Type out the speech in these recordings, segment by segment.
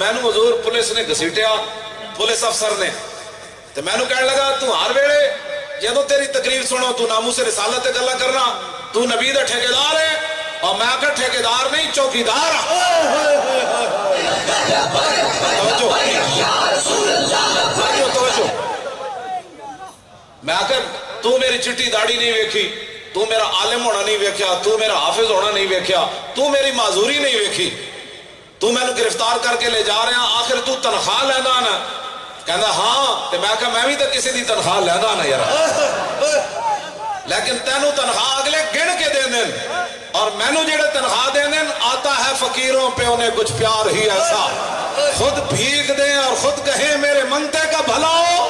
مینو حضور پولیس نے گھسیٹیا، پولیس افسر نے، تو مینو کہنے لگا تو ہر ویلے جدو تیری تقریر سنو تو ناموس رسالت گلا کرنا، تو نبی دا ٹھیکیدار ہے، اور میں کہ ٹھیکیدار نہیں چوکیدار ہاں۔ توجہ، میں کہ تو میری چٹی داڑھی نہیں ویکھی، تو میرا عالم ہونا نہیں ویکھیا، تو میرا حافظ ہونا نہیں ویکھیا، تو میری معذوری نہیں ویکھی، تو میں نے گرفتار کر کے لے جا رہے ہیں، آخر تو تنخواہ لینا نا؟ کہندا ہاں، تے میں کہا میں بھی تو کسی دی تنخواہ لینا نا یار، لیکن تینوں تنخواہ اگلے گن کے دے دیں، اور مینوں جڑے تنخواہ دے دیں آتا ہے فقیروں پہ انہیں کچھ پیار ہی ایسا، خود بھیک دیں اور خود کہیں میرے منگتے کا بھلا ہو،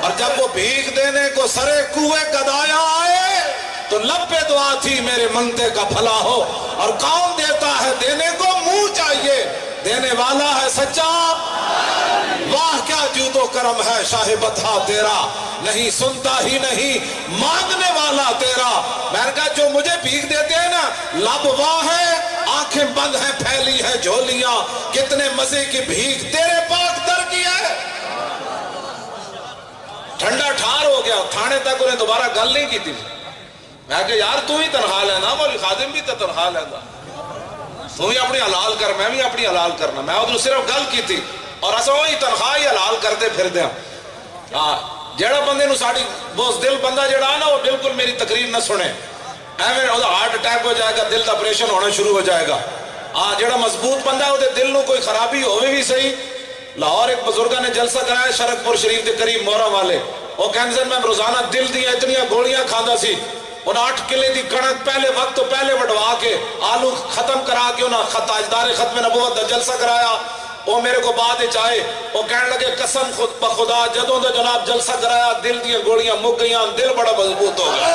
اور جب وہ بھیک دینے کو سرے کوئے گدایا آئے تو لب پہ دعا تھی میرے منگتے کا بھلا ہو، اور کون دیتا ہے دینے کو منہ چاہیے، دینے والا ہے سچا، واہ کیا جود و کرم ہے شاہ بطحا تیرا، نہیں سنتا ہی نہیں مانگنے والا تیرا۔ میں نے کہا جو مجھے بھیک دیتے ہیں نا، لب واہ ہے، آنکھیں بند ہیں، پھیلی ہے جھولیاں، کتنے مزے کی بھیک تیرے پاک در کی ہے۔ ٹھنڈا ٹھار ہو گیا، تھانے تک انہیں دوبارہ گل نہیں کی تھی۔ میں کہ یار تو ہی تنخواہ لینا، مولی خادم بھی تو تنخواہ لینا، تو ہی اپنی حلال کر، میں بھی اپنی حلال کرنا، میں ادھر صرف گل کی تھی، اور ایسا وہی تنخواہ ہی حلال کرتے پھر دیا۔ جڑا بندے نو ساڑی بہت دل بندہ جڑا نا وہ بالکل میری تقریر نہ سنے، ایویں ہارٹ اٹیک ہو جائے گا، دل دا آپریشن ہونا شروع ہو جائے گا۔ جڑا مضبوط بندہ وہ دل نو کوئی خرابی ہوئے بھی صحیح۔ لاہور ایک بزرگاں نے جلسہ کرایا شرک پور شریف دے قریب مورا والے، وہ کہندے سن میں روزانہ دل دیا اتنی گولیاں کھاندا سی، انہاں 8 کلے دی کنک پہلے وقت تو پہلے وڈوا کے آلو ختم کرا کے انہاں تاجدار ختم نبوت دا جلسہ کرایا۔ وہ میرے کو بعد چاہے وہ کہنے لگے قسم خود بخدا جدوں دا جناب جلسہ کرایا دل دیا گولیاں مک گئیاں، دل بڑا مضبوط ہو گیا۔